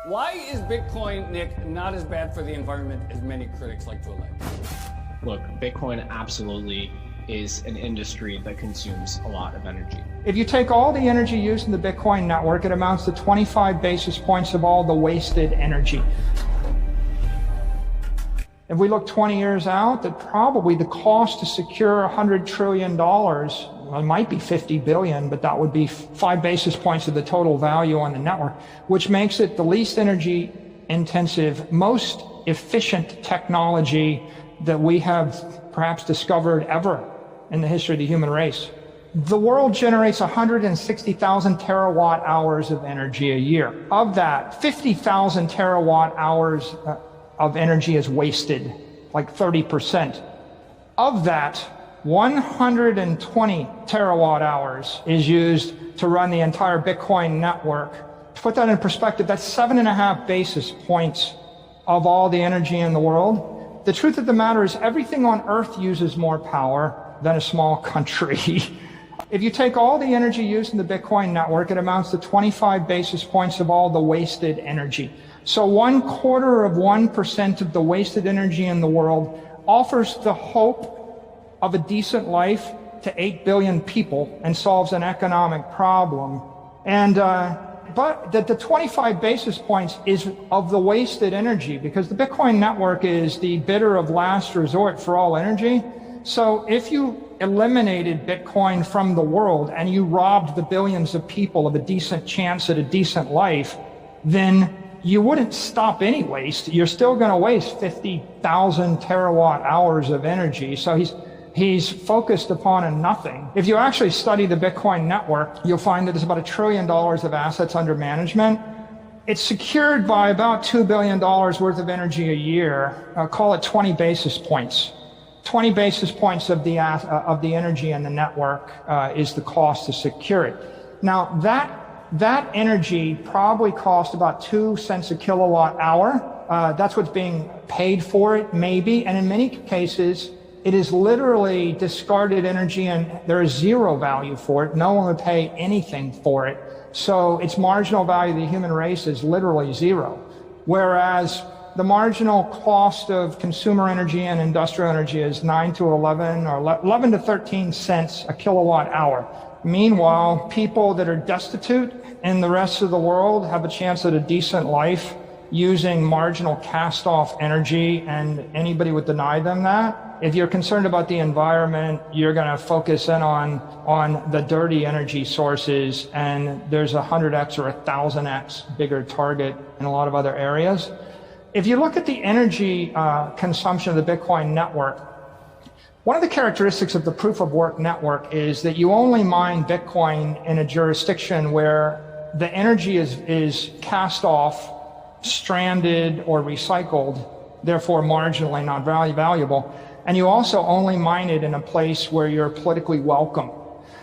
Why is Bitcoin, Nick, not as bad for the environment as many critics like to allege? Look, Bitcoin absolutely is an industry that consumes a lot of energy. If you take all the energy used in the Bitcoin network, it amounts to 25 basis points of all the wasted energy. If we look 20 years out, that probably the cost to secure $100 trillion, well, it might be 50 billion, but that would be 5 basis points of the total value on the network, which makes it the least energy intensive, most efficient technology that we have perhaps discovered ever in the history of the human race. The world generates 160,000 terawatt hours of energy a year. Of that, 50,000 terawatt hours of energy is wasted, like 30%. Of that, 120 terawatt hours is used to run the entire Bitcoin network. To put that in perspective, that's 7.5 basis points of all the energy in the world. The truth of the matter is everything on Earth uses more power than a small country. If you take all the energy used in the Bitcoin network, it amounts to 25 basis points of all the wasted energy. So 0.25% of the wasted energy in the world offers the hope of a decent life to 8 billion people and solves an economic problem. And but the 25 basis points is of the wasted energy, because the Bitcoin network is the bidder of last resort for all energy. So if you eliminated Bitcoin from the world and you robbed the billions of people of a decent chance at a decent life, then you wouldn't stop any waste. You're still going to waste 50,000 terawatt hours of energy. So he's focused upon a nothing. If you actually study the Bitcoin network, you'll find that there's about $1 trillion of assets under management. It's secured by about $2 billion worth of energy a year. Call it 20 basis points. 20 basis points of the energy in the network is the cost to secure it. Now that energy probably costs about 2 cents a kilowatt hour. That's what's being paid for it, maybe. And in many cases, it is literally discarded energy and there is zero value for it. No one would pay anything for it. So its marginal value to the human race is literally zero. Whereas the marginal cost of consumer energy and industrial energy is 9 to 11 or 11 to 13 cents a kilowatt hour. Meanwhile, people that are destitute in the rest of the world have a chance at a decent life using marginal cast-off energy, and anybody would deny them that. If you're concerned about the environment, you're going to focus in on the dirty energy sources, and there's 100x or 1,000x bigger target in a lot of other areas. If you look at the energy consumption of the Bitcoin network, one of the characteristics of the proof of work network is that you only mine Bitcoin in a jurisdiction where the energy is cast off, stranded, or recycled, therefore marginally not valuable. And you also only mine it in a place where you're politically welcome.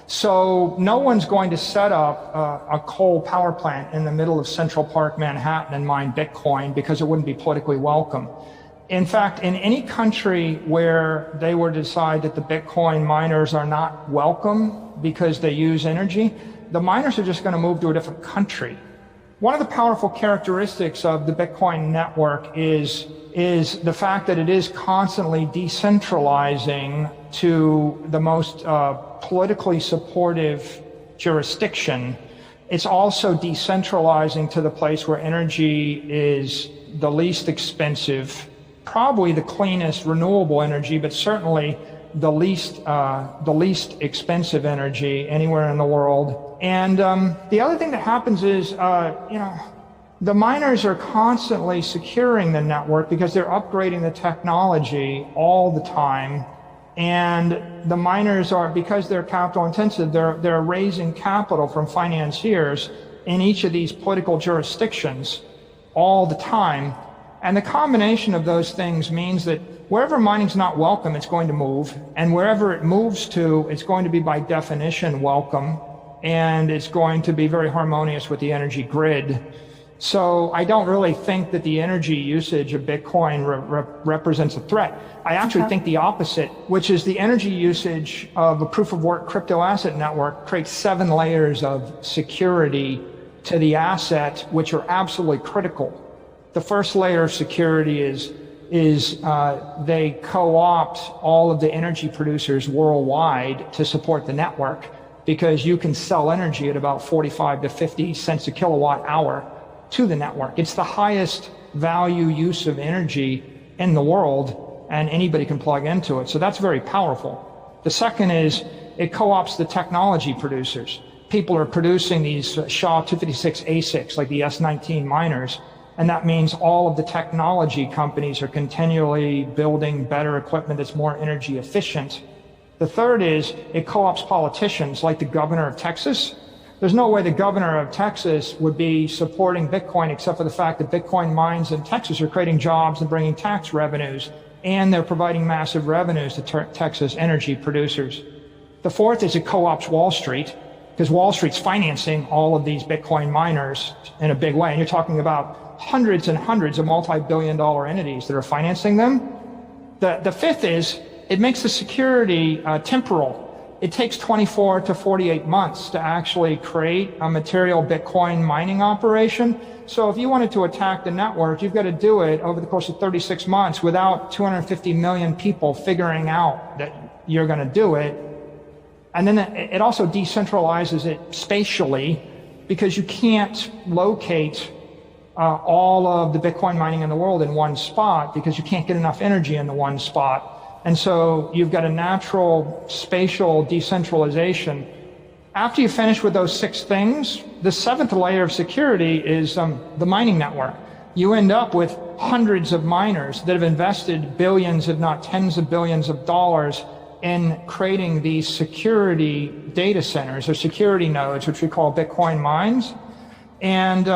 So no one's going to set up a coal power plant in the middle of Central Park, Manhattan, and mine Bitcoin because it wouldn't be politically welcome. In fact, in any country where they were to decide that the Bitcoin miners are not welcome because they use energy, the miners are just going to move to a different country. One of the powerful characteristics of the Bitcoin network is the fact that it is constantly decentralizing to the most politically supportive jurisdiction. It's also decentralizing to the place where energy is the least expensive, probably the cleanest renewable energy, but certainly the least expensive energy anywhere in the world. And the other thing that happens is, the miners are constantly securing the network because they're upgrading the technology all the time. And the miners are, because they're capital intensive, they're raising capital from financiers in each of these political jurisdictions all the time. And the combination of those things means that wherever mining's not welcome, it's going to move. And wherever it moves to, it's going to be by definition welcome. And it's going to be very harmonious with the energy grid. So I don't really think that the energy usage of Bitcoin represents a threat. I actually think the opposite, which is the energy usage of a proof of work crypto asset network creates 7 layers of security to the asset, which are absolutely critical. The first layer of security is they co-opt all of the energy producers worldwide to support the network, because you can sell energy at about 45 to 50 cents a kilowatt hour to the network. It's the highest value use of energy in the world, and anybody can plug into it. So that's very powerful. The second is it co-ops the technology producers. People are producing these SHA-256 ASICs, like the S19 miners, and that means all of the technology companies are continually building better equipment that's more energy efficient. The third is it co-ops politicians, like the governor of Texas. There's no way the governor of Texas would be supporting Bitcoin except for the fact that Bitcoin mines in Texas are creating jobs and bringing tax revenues, and they're providing massive revenues to Texas energy producers. The fourth is it co-ops Wall Street, because Wall Street's financing all of these Bitcoin miners in a big way. And you're talking about hundreds and hundreds of multi-billion-dollar entities that are financing them. The fifth is it makes the security temporal. It takes 24 to 48 months to actually create a material Bitcoin mining operation. So if you wanted to attack the network, you've got to do it over the course of 36 months without 250 million people figuring out that you're going to do it. And then it also decentralizes it spatially, because you can't locate all of the Bitcoin mining in the world in one spot, because you can't get enough energy in the one spot. And so you've got a natural spatial decentralization. After you finish with those 6 things, the 7th layer of security is the mining network. You end up with hundreds of miners that have invested billions, if not tens of billions of dollars in creating these security data centers or security nodes, which we call Bitcoin mines. And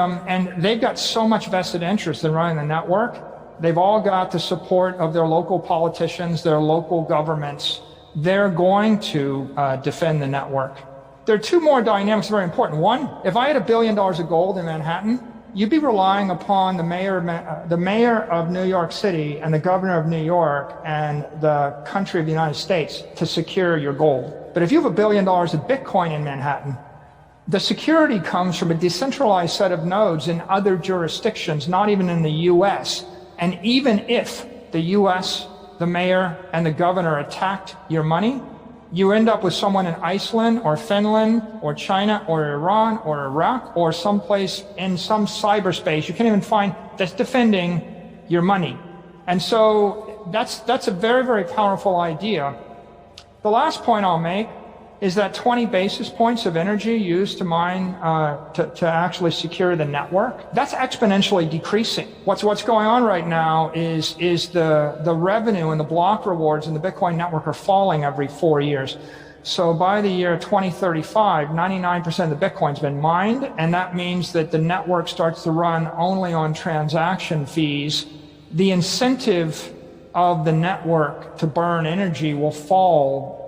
they've got so much vested interest in running the network. They've all got the support of their local politicians, their local governments. They're going to defend the network. There are 2 more dynamics very important. One, if I had $1 billion of gold in Manhattan, you'd be relying upon the mayor of New York City and the governor of New York and the country of the United States to secure your gold. But if you have $1 billion of Bitcoin in Manhattan, the security comes from a decentralized set of nodes in other jurisdictions, not even in the US. And even if the US, the mayor, and the governor attacked your money, you end up with someone in Iceland or Finland or China or Iran or Iraq or someplace in some cyberspace you can't even find that's defending your money. And so that's a very, very powerful idea. The last point I'll make is that 20 basis points of energy used to mine, to actually secure the network, that's exponentially decreasing. What's going on right now is the revenue and the block rewards in the Bitcoin network are falling every 4 years. So by the year 2035, 99% of the Bitcoin's been mined, and that means that the network starts to run only on transaction fees. The incentive of the network to burn energy will fall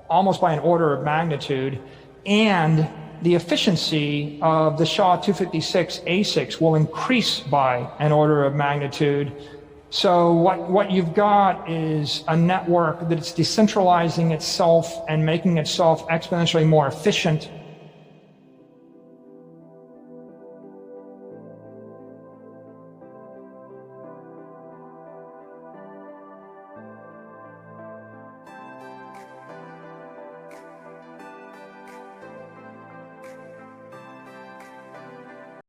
almost by an order of magnitude, and the efficiency of the SHA-256 ASICs will increase by an order of magnitude. So what you've got is a network that's decentralizing itself and making itself exponentially more efficient